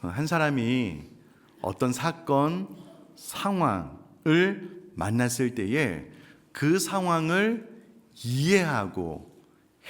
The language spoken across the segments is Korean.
한 사람이 어떤 사건, 상황을 만났을 때에 그 상황을 이해하고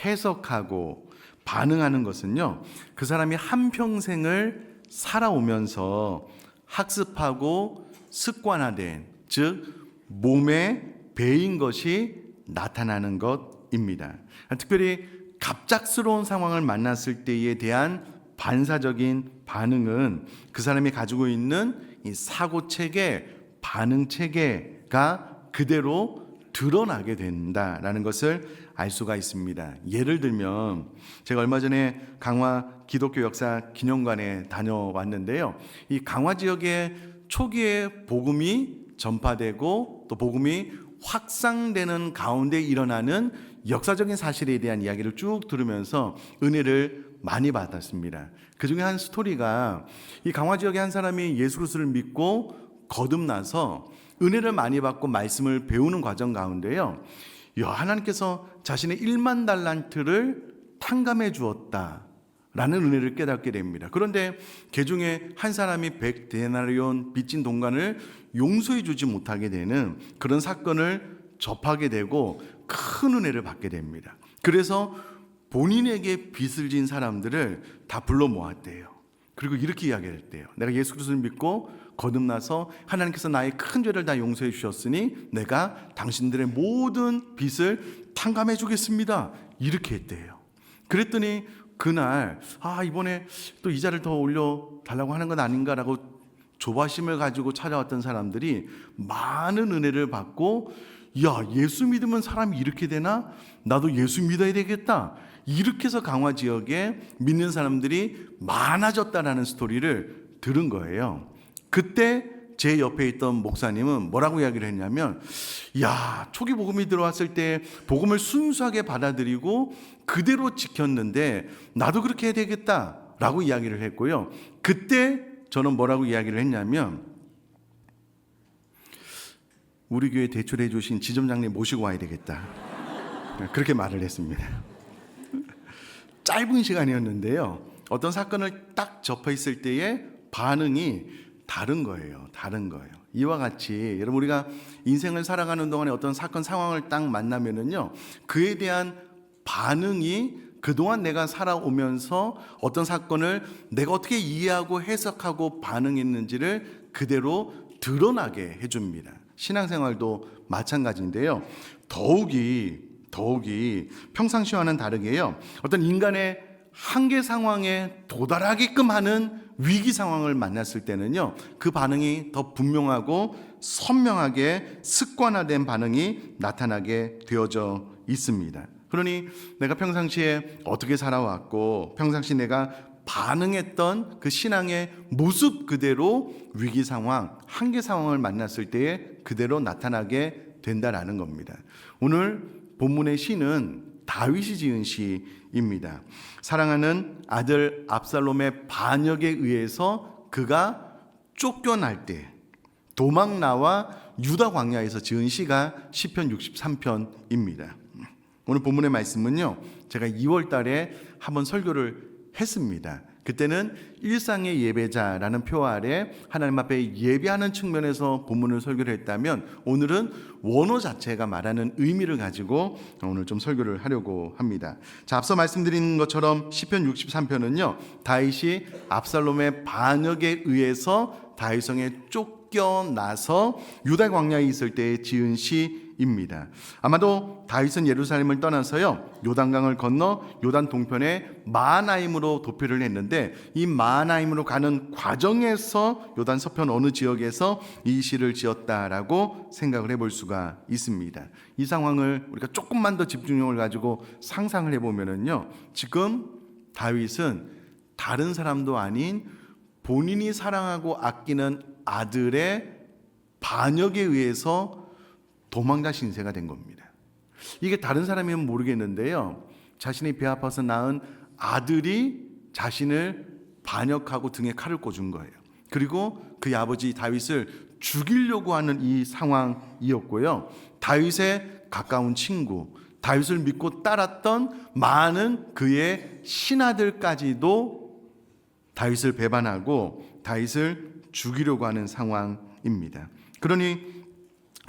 해석하고 반응하는 것은요, 그 사람이 한평생을 살아오면서 학습하고 습관화된, 즉 몸에 배인 것이 나타나는 것입니다. 특별히 갑작스러운 상황을 만났을 때에 대한 반사적인 반응은 그 사람이 가지고 있는 이 사고 체계, 반응 체계가 그대로 드러나게 된다라는 것을 알 수가 있습니다. 예를 들면 제가 얼마 전에 강화 기독교 역사 기념관에 다녀왔는데요. 이 강화 지역에 초기에 복음이 전파되고 또 복음이 확산되는 가운데 일어나는 역사적인 사실에 대한 이야기를 쭉 들으면서 은혜를 많이 받았습니다. 그 중에 한 스토리가 이 강화 지역의 한 사람이 예수 그리스도를 믿고 거듭나서 은혜를 많이 받고 말씀을 배우는 과정 가운데요, 하나님께서 자신의 1만 달란트를 탕감해 주었다라는 은혜를 깨닫게 됩니다. 그런데 그 중에 한 사람이 100데나리온 빚진 동관을 용서해 주지 못하게 되는 그런 사건을 접하게 되고 큰 은혜를 받게 됩니다. 그래서 본인에게 빚을 진 사람들을 다 불러 모았대요. 그리고 이렇게 이야기했대요. 내가 예수 그리스도를 믿고 거듭나서 하나님께서 나의 큰 죄를 다 용서해 주셨으니 내가 당신들의 모든 빚을 탕감해 주겠습니다. 이렇게 했대요. 그랬더니 그날 이번에 또 이자를 더 올려달라고 하는 건 아닌가라고 조바심을 가지고 찾아왔던 사람들이 많은 은혜를 받고, 예수 믿으면 사람이 이렇게 되나? 나도 예수 믿어야 되겠다. 이렇게 해서 강화 지역에 믿는 사람들이 많아졌다라는 스토리를 들은 거예요. 그때 제 옆에 있던 목사님은 뭐라고 이야기를 했냐면, 초기 복음이 들어왔을 때 복음을 순수하게 받아들이고 그대로 지켰는데 나도 그렇게 해야 되겠다라고 이야기를 했고요. 그때 저는 뭐라고 이야기를 했냐면, 우리 교회 대출해 주신 지점장님 모시고 와야 되겠다, 그렇게 말을 했습니다. 짧은 시간이었는데요, 어떤 사건을 딱 접했을 때의 반응이 다른 거예요. 이와 같이 여러분, 우리가 인생을 살아가는 동안에 어떤 사건 상황을 딱 만나면은요, 그에 대한 반응이 그동안 내가 살아오면서 어떤 사건을 내가 어떻게 이해하고 해석하고 반응했는지를 그대로 드러나게 해줍니다. 신앙생활도 마찬가지인데요, 더욱이 평상시와는 다르게요, 어떤 인간의 한계 상황에 도달하게끔 하는 위기 상황을 만났을 때는요, 그 반응이 더 분명하고 선명하게 습관화된 반응이 나타나게 되어져 있습니다. 그러니 내가 평상시에 어떻게 살아왔고 평상시 내가 반응했던 그 신앙의 모습 그대로 위기 상황, 한계 상황을 만났을 때에 그대로 나타나게 된다라는 겁니다. 오늘 본문의 시는 다윗이 지은 시입니다. 사랑하는 아들 압살롬의 반역에 의해서 그가 쫓겨날 때 도망 나와 유다 광야에서 지은 시가 시편 63편입니다. 오늘 본문의 말씀은요, 제가 2월 달에 한번 설교를 했습니다. 그때는 일상의 예배자라는 표 아래 하나님 앞에 예배하는 측면에서 본문을 설교를 했다면, 오늘은 원어 자체가 말하는 의미를 가지고 오늘 좀 설교를 하려고 합니다. 자, 앞서 말씀드린 것처럼 시편 63편은요, 다윗이 압살롬의 반역에 의해서 다윗성에 쫓겨나서 유다 광야에 있을 때에 지은 시입니다. 아마도 다윗은 예루살렘을 떠나서요, 요단강을 건너 요단 동편의 마하나임으로 도피를 했는데, 이 마하나임으로 가는 과정에서 요단 서편 어느 지역에서 이 시를 지었다라고 생각을 해볼 수가 있습니다. 이 상황을 우리가 조금만 더 집중력을 가지고 상상을 해보면은요, 지금 다윗은 다른 사람도 아닌 본인이 사랑하고 아끼는 아들의 반역에 의해서 도망자 신세가 된 겁니다. 이게 다른 사람이면 모르겠는데요, 자신이 배 아파서 낳은 아들이 자신을 반역하고 등에 칼을 꽂은 거예요. 그리고 그의 아버지 다윗을 죽이려고 하는 이 상황이었고요, 다윗의 가까운 친구, 다윗을 믿고 따랐던 많은 그의 신하들까지도 다윗을 배반하고 다윗을 죽이려고 하는 상황입니다. 그러니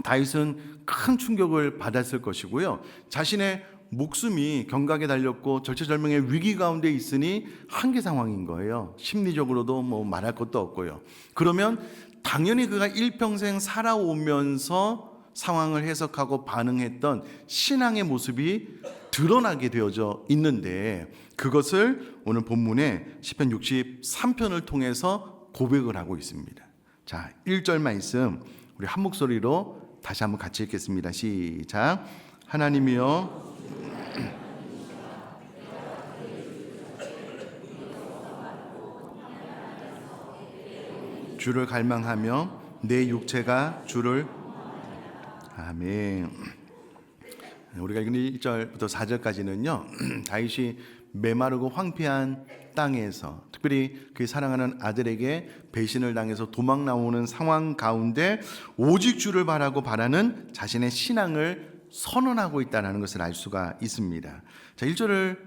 다윗은 큰 충격을 받았을 것이고요. 자신의 목숨이 경각에 달렸고 절체절명의 위기 가운데 있으니 한계 상황인 거예요. 심리적으로도 뭐 말할 것도 없고요. 그러면 당연히 그가 일평생 살아오면서 상황을 해석하고 반응했던 신앙의 모습이 드러나게 되어져 있는데, 그것을 오늘 본문의 시편 63편을 통해서 고백을 하고 있습니다. 자, 1절 말씀 우리 한 목소리로 다시 한번 같이 읽겠습니다. 시작. 하나님이여 주를 갈망하며 내 육체가 주를. 아멘. 우리가 읽은 1절부터 4절까지는요 다윗이 메마르고 황폐한 땅에서, 특별히 그 사랑하는 아들에게 배신을 당해서 도망 나오는 상황 가운데 오직 주를 바라는 자신의 신앙을 선언하고 있다는 것을 알 수가 있습니다. 자, 1절을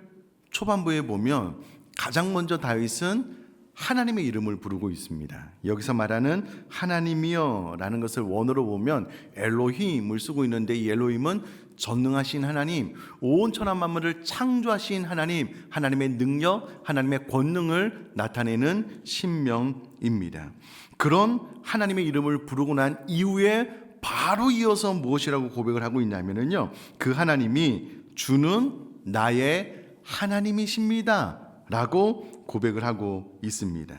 초반부에 보면 가장 먼저 다윗은 하나님의 이름을 부르고 있습니다. 여기서 말하는 하나님이여 라는 것을 원어로 보면 엘로힘을 쓰고 있는데, 이 엘로힘은 전능하신 하나님, 온 천하 만물을 창조하신 하나님, 하나님의 능력, 하나님의 권능을 나타내는 신명입니다. 그런 하나님의 이름을 부르고 난 이후에 바로 이어서 무엇이라고 고백을 하고 있냐면요, 그 하나님이 주는 나의 하나님이십니다 라고 고백을 하고 있습니다.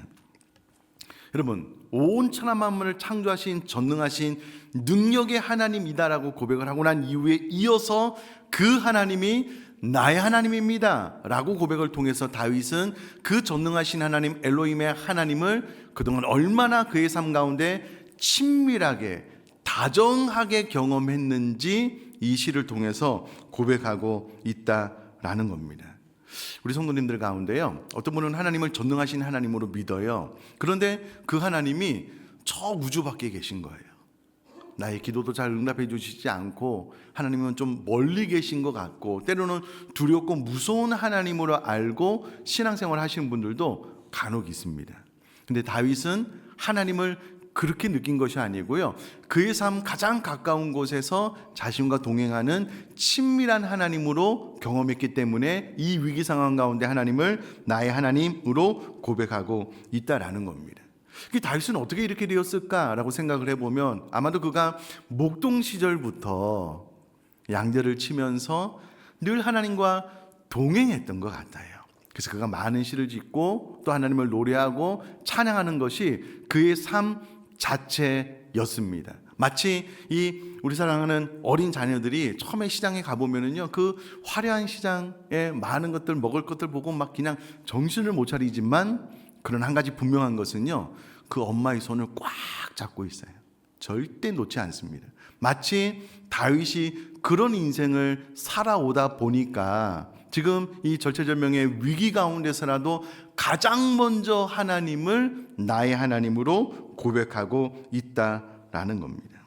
여러분, 온 천하 만물을 창조하신 전능하신 능력의 하나님이다라고 고백을 하고 난 이후에 이어서 그 하나님이 나의 하나님입니다 라고 고백을 통해서 다윗은 그 전능하신 하나님 엘로힘의 하나님을 그동안 얼마나 그의 삶 가운데 친밀하게 다정하게 경험했는지 이 시를 통해서 고백하고 있다라는 겁니다. 우리 성도님들 가운데요, 어떤 분은 하나님을 전능하신 하나님으로 믿어요. 그런데 그 하나님이 저 우주 밖에 계신 거예요. 나의 기도도 잘 응답해 주시지 않고 하나님은 좀 멀리 계신 것 같고, 때로는 두렵고 무서운 하나님으로 알고 신앙생활 하시는 분들도 간혹 있습니다. 근데 다윗은 하나님을 그렇게 느낀 것이 아니고요, 그의 삶 가장 가까운 곳에서 자신과 동행하는 친밀한 하나님으로 경험했기 때문에 이 위기 상황 가운데 하나님을 나의 하나님으로 고백하고 있다라는 겁니다. 다윗은 어떻게 이렇게 되었을까라고 생각을 해보면 아마도 그가 목동 시절부터 양들을 치면서 늘 하나님과 동행했던 것 같아요. 그래서 그가 많은 시를 짓고 또 하나님을 노래하고 찬양하는 것이 그의 삶 자체였습니다. 마치 이 우리 사랑하는 어린 자녀들이 처음에 시장에 가보면은요, 그 화려한 시장에 많은 것들, 먹을 것들 보고 막 그냥 정신을 못 차리지만, 그런 한 가지 분명한 것은요, 그 엄마의 손을 꽉 잡고 있어요. 절대 놓지 않습니다. 마치 다윗이 그런 인생을 살아오다 보니까 지금 이 절체절명의 위기 가운데서라도 가장 먼저 하나님을 나의 하나님으로 고백하고 있다라는 겁니다.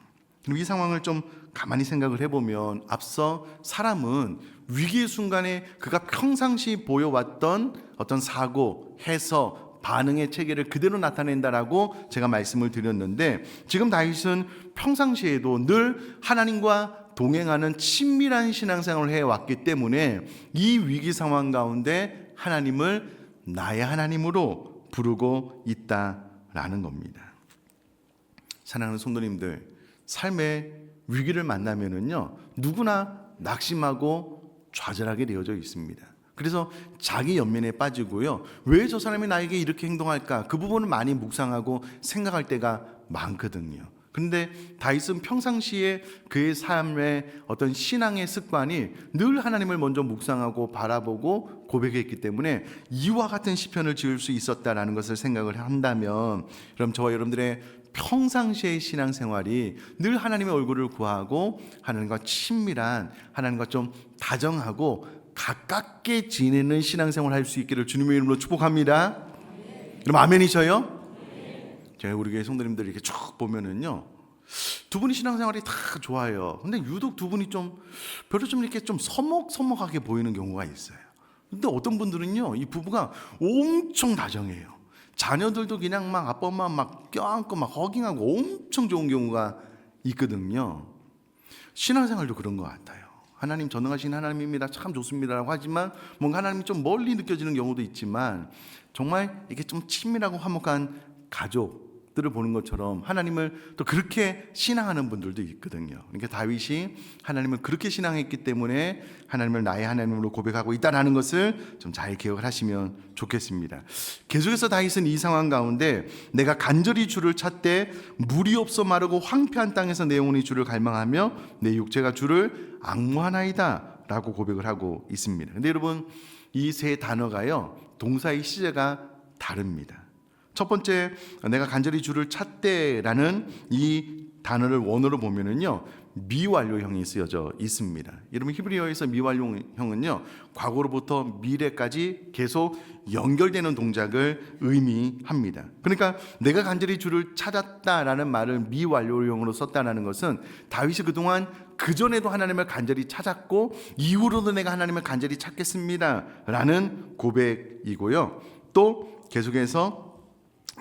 이 상황을 좀 가만히 생각을 해보면, 앞서 사람은 위기의 순간에 그가 평상시 보여왔던 어떤 사고, 해석, 반응의 체계를 그대로 나타낸다라고 제가 말씀을 드렸는데, 지금 다윗은 평상시에도 늘 하나님과 동행하는 친밀한 신앙생활을 해왔기 때문에 이 위기 상황 가운데 하나님을 나의 하나님으로 부르고 있다라는 겁니다. 사랑하는 성도님들, 삶의 위기를 만나면은요, 누구나 낙심하고 좌절하게 되어져 있습니다. 그래서 자기 연민에 빠지고요, 왜 저 사람이 나에게 이렇게 행동할까, 그 부분을 많이 묵상하고 생각할 때가 많거든요. 그런데 다윗은 평상시에 그의 삶의 어떤 신앙의 습관이 늘 하나님을 먼저 묵상하고 바라보고 고백했기 때문에 이와 같은 시편을 지을 수 있었다라는 것을 생각을 한다면, 그럼 저와 여러분들의 평상시의 신앙생활이 늘 하나님의 얼굴을 구하고 하나님과 친밀한, 하나님과 좀 다정하고 가깝게 지내는 신앙생활을 할 수 있기를 주님의 이름으로 축복합니다. 그럼 아멘이셔요? 제가 우리 교회 성도님들 이렇게 쭉 보면은요, 두 분이 신앙생활이 다 좋아요. 근데 유독 두 분이 좀 별로 좀 이렇게 좀 서먹서먹하게 보이는 경우가 있어요. 근데 어떤 분들은요, 이 부부가 엄청 다정해요. 자녀들도 그냥 막 아빠 엄마 막 껴안고 막 허깅하고 엄청 좋은 경우가 있거든요. 신앙생활도 그런 것 같아요. 하나님 전능하신 하나님입니다, 참 좋습니다라고 하지만 뭔가 하나님이 좀 멀리 느껴지는 경우도 있지만 정말 이게 좀 친밀하고 화목한 가족들을 보는 것처럼 하나님을 또 그렇게 신앙하는 분들도 있거든요. 그러니까 다윗이 하나님을 그렇게 신앙했기 때문에 하나님을 나의 하나님으로 고백하고 있다는 것을 좀 잘 기억을 하시면 좋겠습니다. 계속해서 다윗은 이 상황 가운데 내가 간절히 주를 찾되 물이 없어 마르고 황폐한 땅에서 내 영혼이 주를 갈망하며 내 육체가 주를 앙무하나이다 라고 고백을 하고 있습니다. 근데 여러분, 이 세 단어가요, 동사의 시제가 다릅니다. 첫 번째, 내가 간절히 주를 찾되라는 이 단어를 원어로 보면은요, 미완료형이 쓰여져 있습니다. 여러분, 히브리어에서 미완료형은요, 과거로부터 미래까지 계속 연결되는 동작을 의미합니다. 그러니까 내가 간절히 주를 찾았다라는 말을 미완료형으로 썼다는 것은 다윗이 그동안 그전에도 하나님을 간절히 찾았고 이후로도 내가 하나님을 간절히 찾겠습니다라는 고백이고요. 또 계속해서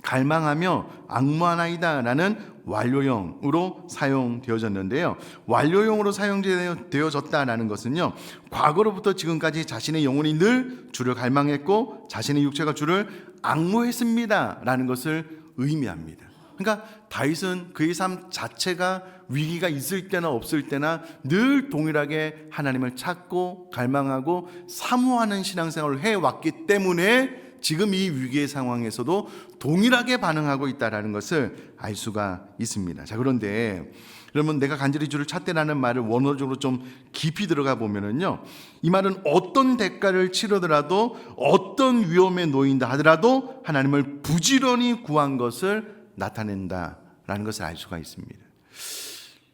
갈망하며 앙무하나이다라는 완료형으로 사용되어졌는데요. 완료형으로 사용되어졌다라는 것은요, 과거로부터 지금까지 자신의 영혼이 늘 주를 갈망했고 자신의 육체가 주를 앙무했습니다라는 것을 의미합니다. 그러니까 다윗은 그의 삶 자체가 위기가 있을 때나 없을 때나 늘 동일하게 하나님을 찾고 갈망하고 사모하는 신앙생활을 해왔기 때문에 지금 이 위기의 상황에서도 동일하게 반응하고 있다는 것을 알 수가 있습니다. 자, 그런데 그러면 내가 간절히 주를 찾되라는 말을 원어적으로 좀 깊이 들어가 보면은요, 이 말은 어떤 대가를 치르더라도 어떤 위험에 놓인다 하더라도 하나님을 부지런히 구한 것을 나타낸다라는 것을 알 수가 있습니다.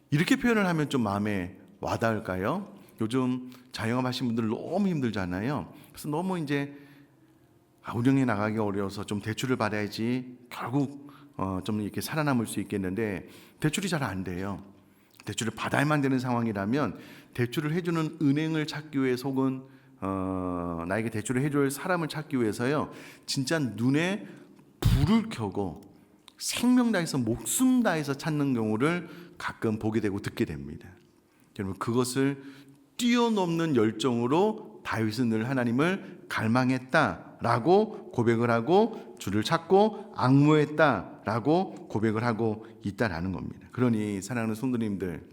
이렇게 표현을 하면 좀 마음에 와닿을까요? 요즘 자영업 하신 분들 너무 힘들잖아요. 그래서 너무 이제 운영해 나가기 어려워서 좀 대출을 받아야지 결국 좀 이렇게 살아남을 수 있겠는데 대출이 잘 안 돼요. 대출을 받아야만 되는 상황이라면 대출을 해주는 은행을 찾기 위해서 혹은 나에게 대출을 해줄 사람을 찾기 위해서요, 진짜 눈에 불을 켜고 생명 다해서 목숨 다해서 찾는 경우를 가끔 보게 되고 듣게 됩니다. 여러분, 그것을 뛰어넘는 열정으로 다윗은 늘 하나님을 갈망했다라고 고백을 하고 주를 찾고 앙무했다라고 고백을 하고 있다라는 겁니다. 그러니 사랑하는 성도님들,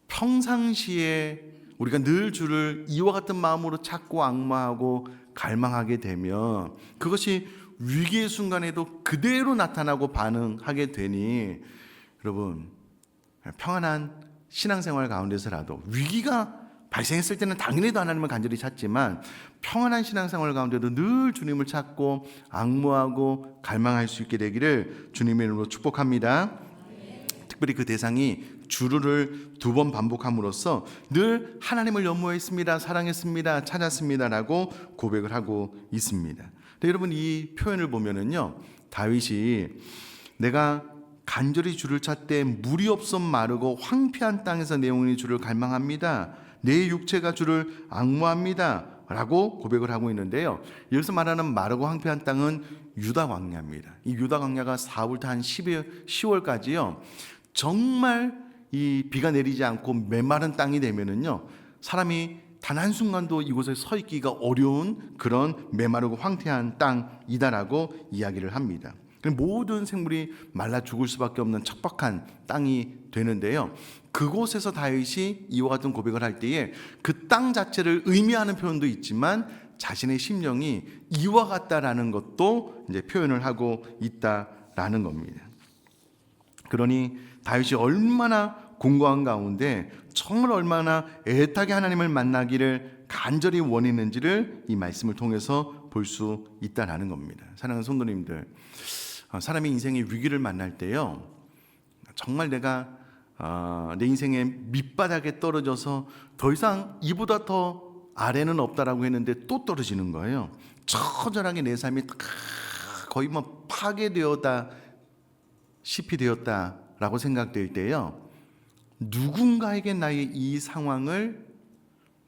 평상시에 우리가 늘 주를 이와 같은 마음으로 찾고 앙무하고 갈망하게 되면 그것이 위기의 순간에도 그대로 나타나고 반응하게 되니 여러분, 평안한 신앙생활 가운데서라도 위기가 발생했을 때는 당연히도 하나님을 간절히 찾지만 평안한 신앙생활 가운데도 늘 주님을 찾고 앙무하고 갈망할 수 있게 되기를 주님의 이름으로 축복합니다. 특별히 그 대상이 주를 2번 반복함으로써 늘 하나님을 연모했습니다, 사랑했습니다, 찾았습니다라고 고백을 하고 있습니다. 근데 여러분, 이 표현을 보면은요, 다윗이 내가 간절히 주를 찾되 물이 없어 마르고 황폐한 땅에서 내 영혼이 주를 갈망합니다, 내 육체가 주를 앙무합니다 라고 고백을 하고 있는데요, 여기서 말하는 마르고 황폐한 땅은 유다 광야입니다. 이 유다 광야가 4월부터 한 10월까지요 정말 이 비가 내리지 않고 메마른 땅이 되면은요 사람이 단 한순간도 이곳에 서 있기가 어려운 그런 메마르고 황폐한 땅이다라고 이야기를 합니다. 모든 생물이 말라 죽을 수밖에 없는 척박한 땅이 되는데요, 그곳에서 다윗이 이와 같은 고백을 할 때에 그 땅 자체를 의미하는 표현도 있지만 자신의 심령이 이와 같다라는 것도 이제 표현을 하고 있다라는 겁니다. 그러니 다윗이 얼마나 공고한 가운데 정말 얼마나 애타게 하나님을 만나기를 간절히 원했는지를 이 말씀을 통해서 볼 수 있다라는 겁니다. 사랑하는 성도님들, 사람의 인생의 위기를 만날 때요, 정말 내가 내 인생의 밑바닥에 떨어져서 더 이상 이보다 더 아래는 없다라고 했는데 또 떨어지는 거예요. 처절하게 내 삶이 거의 뭐 파괴되었다 시피 되었다라고 생각될 때요, 누군가에게 나의 이 상황을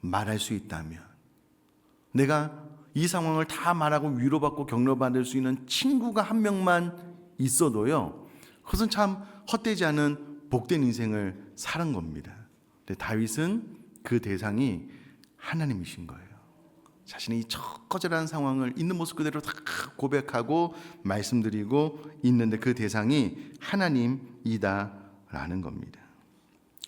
말할 수 있다면, 내가 이 상황을 다 말하고 위로받고 격려받을 수 있는 친구가 한 명만 있어도요, 그것은 참 헛되지 않은 복된 인생을 사는 겁니다. 근데 다윗은 그 대상이 하나님이신 거예요. 자신의 이 처거절한 상황을 있는 모습 그대로 다 고백하고 말씀드리고 있는데 그 대상이 하나님이다라는 겁니다.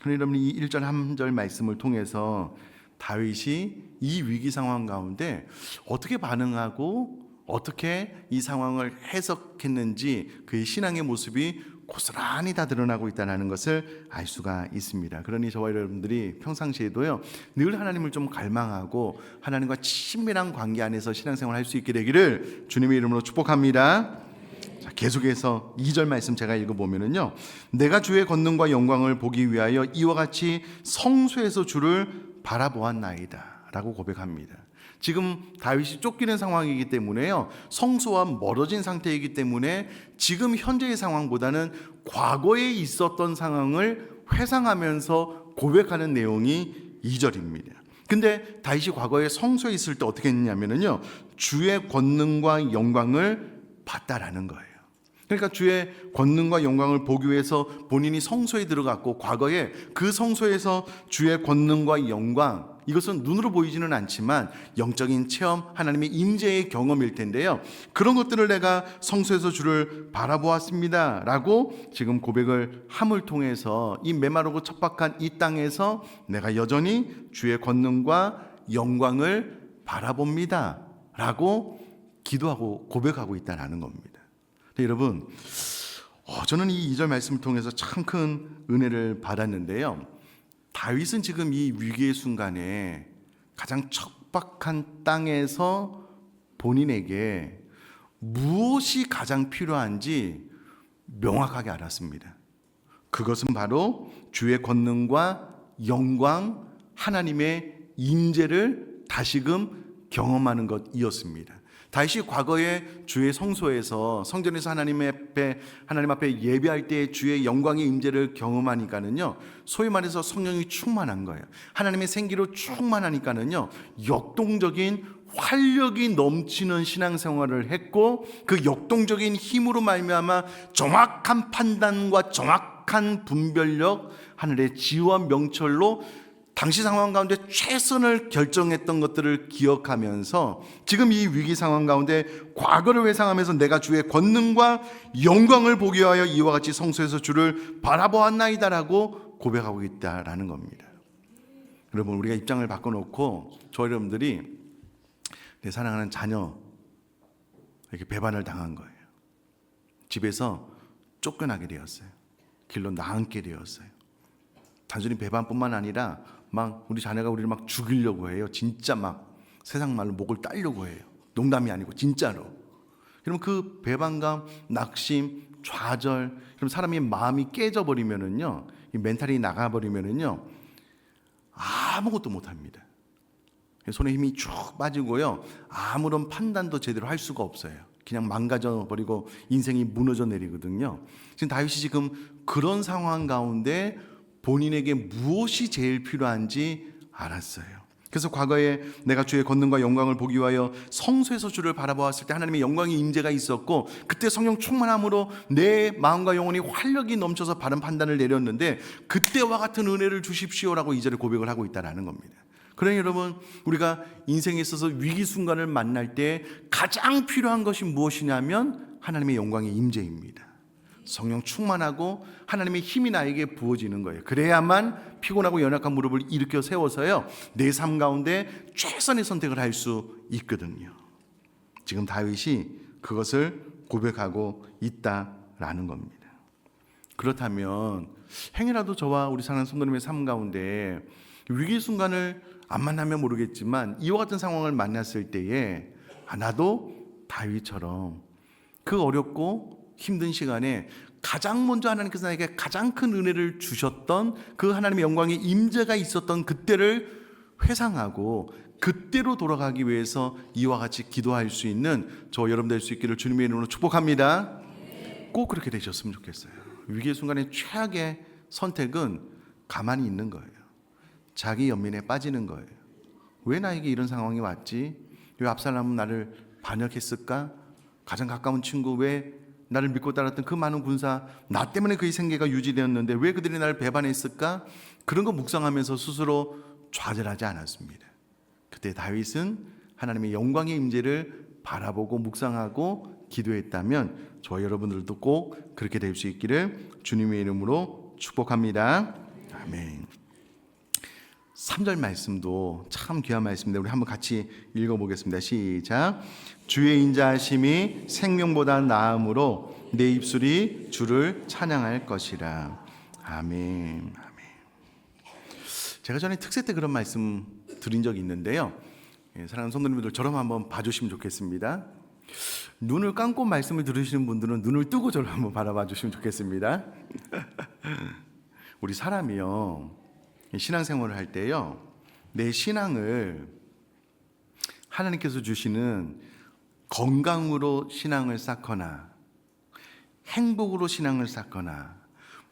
그러니 여러분, 이 1절 한 절 말씀을 통해서 다윗이 이 위기 상황 가운데 어떻게 반응하고 어떻게 이 상황을 해석했는지 그의 신앙의 모습이 고스란히 다 드러나고 있다는 것을 알 수가 있습니다. 그러니 저와 여러분들이 평상시에도요, 늘 하나님을 좀 갈망하고 하나님과 친밀한 관계 안에서 신앙생활을 할 수 있게 되기를 주님의 이름으로 축복합니다. 자, 계속해서 2절 말씀 제가 읽어보면은요, 내가 주의 권능과 영광을 보기 위하여 이와 같이 성소에서 주를 바라보았나이다 라고 고백합니다. 지금 다윗이 쫓기는 상황이기 때문에요, 성소와 멀어진 상태이기 때문에 지금 현재의 상황보다는 과거에 있었던 상황을 회상하면서 고백하는 내용이 2절입니다. 근데 다윗이 과거에 성소에 있을 때 어떻게 했냐면요, 주의 권능과 영광을 봤다라는 거예요. 그러니까 주의 권능과 영광을 보기 위해서 본인이 성소에 들어갔고, 과거에 그 성소에서 주의 권능과 영광, 이것은 눈으로 보이지는 않지만 영적인 체험, 하나님의 임재의 경험일 텐데요, 그런 것들을 내가 성소에서 주를 바라보았습니다 라고 지금 고백을 함을 통해서 이 메마르고 척박한 이 땅에서 내가 여전히 주의 권능과 영광을 바라봅니다 라고 기도하고 고백하고 있다는 겁니다. 여러분, 저는 이 2절 말씀을 통해서 참 큰 은혜를 받았는데요, 다윗은 지금 이 위기의 순간에 가장 척박한 땅에서 본인에게 무엇이 가장 필요한지 명확하게 알았습니다. 그것은 바로 주의 권능과 영광, 하나님의 임재를 다시금 경험하는 것이었습니다. 다윗이 과거에 주의 성소에서, 성전에서 하나님 앞에 예배할 때 주의 영광의 임재를 경험하니까는요, 소위 말해서 성령이 충만한 거예요. 하나님의 생기로 충만하니까는요, 역동적인 활력이 넘치는 신앙생활을 했고, 그 역동적인 힘으로 말미암아 정확한 판단과 정확한 분별력, 하늘의 지혜와 명철로 당시 상황 가운데 최선을 결정했던 것들을 기억하면서 지금 이 위기 상황 가운데 과거를 회상하면서 내가 주의 권능과 영광을 보기 위하여 이와 같이 성소에서 주를 바라보았나이다라고 고백하고 있다라는 겁니다. 여러분, 우리가 입장을 바꿔놓고 저 여러분들이 내 사랑하는 자녀 이렇게 배반을 당한 거예요. 집에서 쫓겨나게 되었어요. 길로 나앉게 되었어요. 단순히 배반뿐만 아니라 막 우리 자녀가 우리를 막 죽이려고 해요. 진짜 막 세상 말로 목을 따려고 해요. 농담이 아니고 진짜로. 그러면 그 배반감, 낙심, 좌절, 그럼 사람의 마음이 깨져버리면은요, 이 멘탈이 나가버리면은요, 아무것도 못합니다. 손에 힘이 쭉 빠지고요, 아무런 판단도 제대로 할 수가 없어요. 그냥 망가져 버리고 인생이 무너져 내리거든요. 지금 다윗이 지금 그런 상황 가운데 본인에게 무엇이 제일 필요한지 알았어요. 그래서 과거에 내가 주의 권능과 영광을 보기 위하여 성소에서 주를 바라보았을 때 하나님의 영광의 임재가 있었고, 그때 성령 충만함으로 내 마음과 영혼이 활력이 넘쳐서 바른 판단을 내렸는데 그때와 같은 은혜를 주십시오라고 이제를 고백을 하고 있다는 겁니다. 그러니 여러분, 우리가 인생에 있어서 위기 순간을 만날 때 가장 필요한 것이 무엇이냐면 하나님의 영광의 임재입니다. 성령 충만하고 하나님의 힘이 나에게 부어지는 거예요. 그래야만 피곤하고 연약한 무릎을 일으켜 세워서요, 내 삶 가운데 최선의 선택을 할 수 있거든요. 지금 다윗이 그것을 고백하고 있다라는 겁니다. 그렇다면 행여라도 저와 우리 사랑하는 성도님의 삶 가운데 위기 순간을 안 만나면 모르겠지만 이와 같은 상황을 만났을 때에 나도 다윗처럼 그 어렵고 힘든 시간에 가장 먼저 하나님께서 나에게 가장 큰 은혜를 주셨던 그 하나님의 영광의 임재가 있었던 그때를 회상하고 그때로 돌아가기 위해서 이와 같이 기도할 수 있는 저 여러분 될 수 있기를 주님의 이름으로 축복합니다. 꼭 그렇게 되셨으면 좋겠어요. 위기의 순간에 최악의 선택은 가만히 있는 거예요. 자기 연민에 빠지는 거예요. 왜 나에게 이런 상황이 왔지? 왜 압살롬은 나를 반역했을까? 가장 가까운 친구, 왜 나를 믿고 따랐던 그 많은 군사, 나 때문에 그의 생계가 유지되었는데 왜 그들이 나를 배반했을까? 그런 거 묵상하면서 스스로 좌절하지 않았습니다. 그때 다윗은 하나님의 영광의 임재를 바라보고 묵상하고 기도했다면 저와 여러분들도 꼭 그렇게 될 수 있기를 주님의 이름으로 축복합니다. 아멘. 3절 말씀도 참 귀한 말씀인데 우리 한번 같이 읽어보겠습니다. 시작. 주의 인자하심이 생명보다 나음으로 내 입술이 주를 찬양할 것이라. 아멘. 아멘. 제가 전에 특세 때 그런 말씀 드린 적이 있는데요. 사랑하는 성도님들, 저럼 한번 봐주시면 좋겠습니다. 눈을 감고 말씀을 들으시는 분들은 눈을 뜨고 저를 한번 바라봐 주시면 좋겠습니다. 우리 사람이요, 신앙생활을 할 때요, 내 신앙을 하나님께서 주시는 건강으로 신앙을 쌓거나 행복으로 신앙을 쌓거나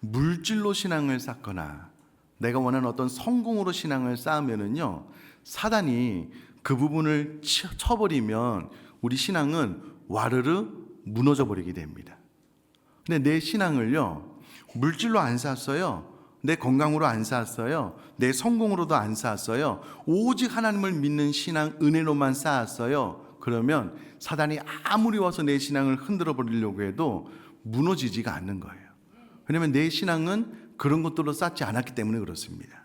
물질로 신앙을 쌓거나 내가 원하는 어떤 성공으로 신앙을 쌓으면은요, 사단이 그 부분을 쳐버리면 우리 신앙은 와르르 무너져 버리게 됩니다. 근데 내 신앙을요, 물질로 안 쌓았어요. 내 건강으로 안 쌓았어요. 내 성공으로도 안 쌓았어요. 오직 하나님을 믿는 신앙, 은혜로만 쌓았어요. 그러면 사단이 아무리 와서 내 신앙을 흔들어 버리려고 해도 무너지지가 않는 거예요. 왜냐하면 내 신앙은 그런 것들로 쌓지 않았기 때문에 그렇습니다.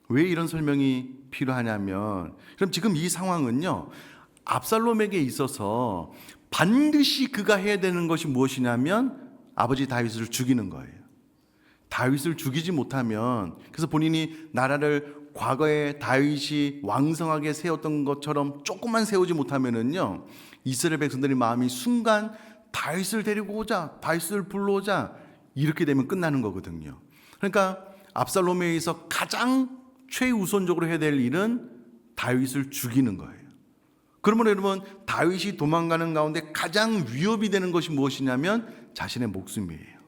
왜 이런 설명이 필요하냐면, 그럼 지금 이 상황은요, 압살롬에게 있어서 반드시 그가 해야 되는 것이 무엇이냐면 아버지 다윗을 죽이는 거예요. 다윗을 죽이지 못하면, 그래서 본인이 나라를 과거에 다윗이 왕성하게 세웠던 것처럼 조금만 세우지 못하면은요, 이스라엘 백성들의 마음이 순간 다윗을 데리고 오자, 다윗을 불러오자, 이렇게 되면 끝나는 거거든요. 그러니까 압살롬에 의해서 가장 최우선적으로 해야 될 일은 다윗을 죽이는 거예요. 그러면 여러분, 다윗이 도망가는 가운데 가장 위협이 되는 것이 무엇이냐면 자신의 목숨이에요.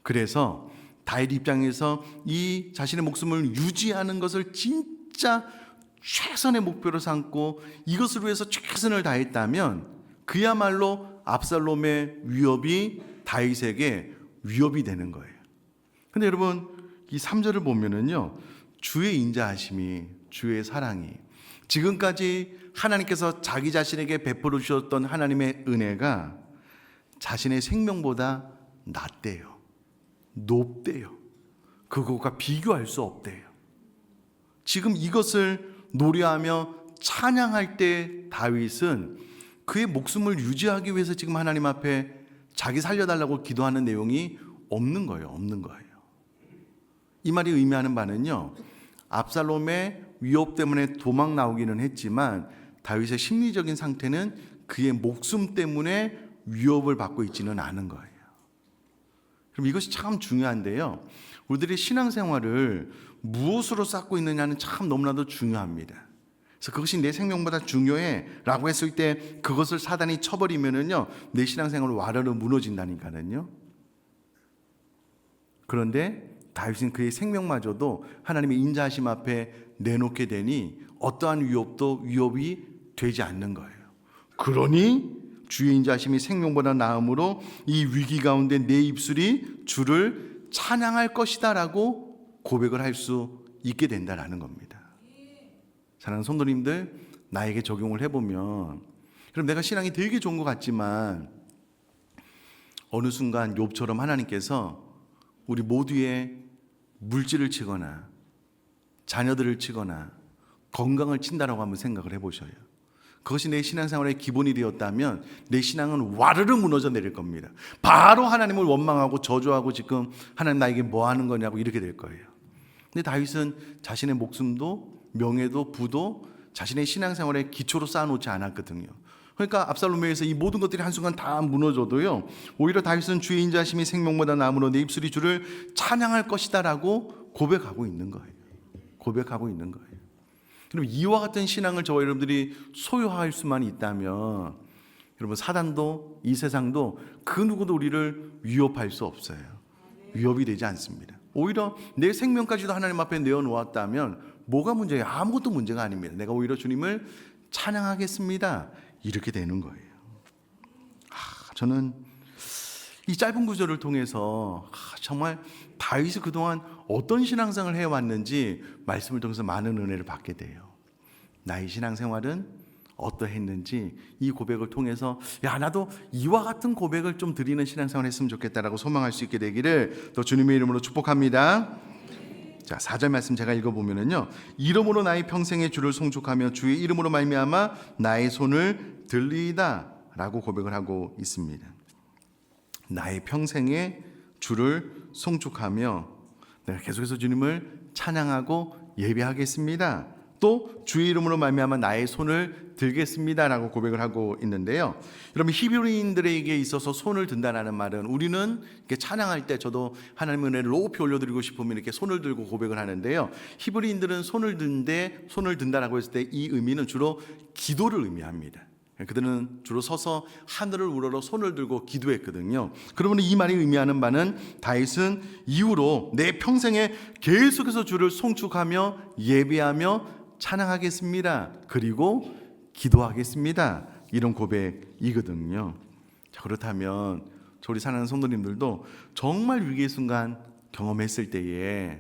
그래서 다윗 입장에서 이 자신의 목숨을 유지하는 것을 진짜 최선의 목표로 삼고 이것을 위해서 최선을 다했다면 그야말로 압살롬의 위협이 다윗에게 위협이 되는 거예요. 근데 여러분, 이 3절을 보면은요, 주의 인자하심이, 주의 사랑이, 지금까지 하나님께서 자기 자신에게 베풀어 주셨던 하나님의 은혜가 자신의 생명보다 낫대요. 높대요. 그것과 비교할 수 없대요. 지금 이것을 노래하며 찬양할 때 다윗은 그의 목숨을 유지하기 위해서 지금 하나님 앞에 자기 살려달라고 기도하는 내용이 없는 거예요. 없는 거예요. 이 말이 의미하는 바는요, 압살롬의 위협 때문에 도망 나오기는 했지만 다윗의 심리적인 상태는 그의 목숨 때문에 위협을 받고 있지는 않은 거예요. 그럼 이것이 참 중요한데요, 우리들의 신앙생활을 무엇으로 쌓고 있느냐는 참 너무나도 중요합니다. 그래서 그것이 내 생명보다 중요해 라고 했을 때 그것을 사단이 쳐버리면은요, 내 신앙생활은 와르르 무너진다니까요. 그런데 다윗은 그의 생명마저도 하나님의 인자하심 앞에 내놓게 되니 어떠한 위협도 위협이 되지 않는 거예요. 그러니 주의 인자하심이 생명보다 나음으로 이 위기 가운데 내 입술이 주를 찬양할 것이다 라고 고백을 할 수 있게 된다라는 겁니다. 사랑하는 성도님들, 나에게 적용을 해보면, 그럼 내가 신앙이 되게 좋은 것 같지만 어느 순간 욥처럼 하나님께서 우리 모두의 물질을 치거나 자녀들을 치거나 건강을 친다라고 한번 생각을 해보셔요. 그것이 내 신앙생활의 기본이 되었다면 내 신앙은 와르르 무너져 내릴 겁니다. 바로 하나님을 원망하고 저주하고 지금 하나님 나에게 뭐 하는 거냐고 이렇게 될 거예요. 근데 다윗은 자신의 목숨도 명예도 부도 자신의 신앙생활의 기초로 쌓아놓지 않았거든요. 그러니까 압살롬에 의해서 이 모든 것들이 한순간 다 무너져도요, 오히려 다윗은 주의 인자하심이 생명보다 나음으로 내 입술이 주를 찬양할 것이다 라고 고백하고 있는 거예요. 고백하고 있는 거예요. 그럼 이와 같은 신앙을 저와 여러분들이 소유할 수만 있다면 여러분, 사단도 이 세상도 그 누구도 우리를 위협할 수 없어요. 위협이 되지 않습니다. 오히려 내 생명까지도 하나님 앞에 내어놓았다면 뭐가 문제예요? 아무것도 문제가 아닙니다. 내가 오히려 주님을 찬양하겠습니다. 이렇게 되는 거예요. 저는 이 짧은 구절을 통해서 정말 다윗이 그동안 어떤 신앙생활을 해왔는지 말씀을 통해서 많은 은혜를 받게 돼요. 나의 신앙생활은 어떠했는지 이 고백을 통해서 나도 이와 같은 고백을 좀 드리는 신앙생활을 했으면 좋겠다라고 소망할 수 있게 되기를 또 주님의 이름으로 축복합니다. 자, 4절 말씀 제가 읽어보면은요, 이름으로 나의 평생의 주를 송축하며 주의 이름으로 말미암아 나의 손을 들리이다 라고 고백을 하고 있습니다. 나의 평생의 주를 송축하며 내가 계속해서 주님을 찬양하고 예배하겠습니다. 또 주의 이름으로 말미암아 나의 손을 들겠습니다 라고 고백을 하고 있는데요, 여러분 히브리인들에게 있어서 손을 든다라는 말은, 우리는 이렇게 찬양할 때 저도 하나님의 은혜를 높이 올려드리고 싶으면 이렇게 손을 들고 고백을 하는데요, 히브리인들은 손을 든다라고 했을 때 이 의미는 주로 기도를 의미합니다. 그들은 주로 서서 하늘을 우러러 손을 들고 기도했거든요. 그러면 이 말이 의미하는 바는 다윗은 이후로 내 평생에 계속해서 주를 송축하며 예배하며 찬양하겠습니다. 그리고 기도하겠습니다. 이런 고백이거든요. 자, 그렇다면 우리 사랑하는 성도님들도 정말 위기의 순간 경험했을 때에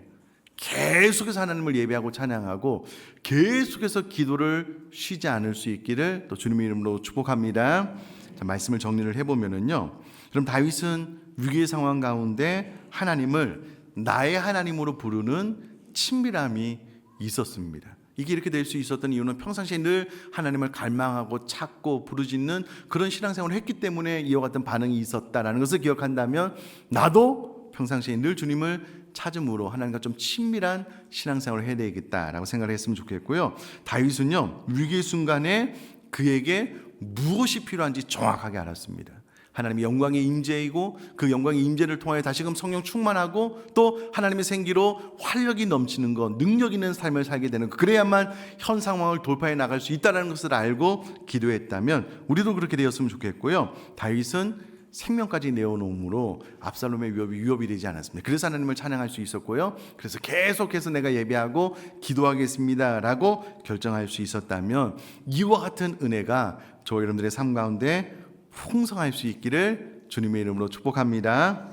계속해서 하나님을 예배하고 찬양하고 계속해서 기도를 쉬지 않을 수 있기를 또 주님의 이름으로 축복합니다. 자, 말씀을 정리를 해보면은요, 그럼 다윗은 위기의 상황 가운데 하나님을 나의 하나님으로 부르는 친밀함이 있었습니다. 이게 이렇게 될 수 있었던 이유는 평상시에 늘 하나님을 갈망하고 찾고 부르짖는 그런 신앙생활을 했기 때문에 이와 같은 반응이 있었다라는 것을 기억한다면, 나도 평상시에 늘 주님을 찾음으로 하나님과 좀 친밀한 신앙생활을 해야 되겠다라고 생각을 했으면 좋겠고요. 다윗은요, 위기의 순간에 그에게 무엇이 필요한지 정확하게 알았습니다. 하나님의 영광의 임재이고 그 영광의 임재를 통하여 다시금 성령 충만하고 또 하나님의 생기로 활력이 넘치는 것, 능력 있는 삶을 살게 되는 것, 그래야만 현 상황을 돌파해 나갈 수 있다는 것을 알고 기도했다면 우리도 그렇게 되었으면 좋겠고요. 다윗은 생명까지 내어놓음으로 압살롬의 위협이 되지 않았습니다. 그래서 하나님을 찬양할 수 있었고요, 그래서 계속해서 내가 예배하고 기도하겠습니다 라고 결정할 수 있었다면 이와 같은 은혜가 저 여러분들의 삶 가운데 풍성할 수 있기를 주님의 이름으로 축복합니다.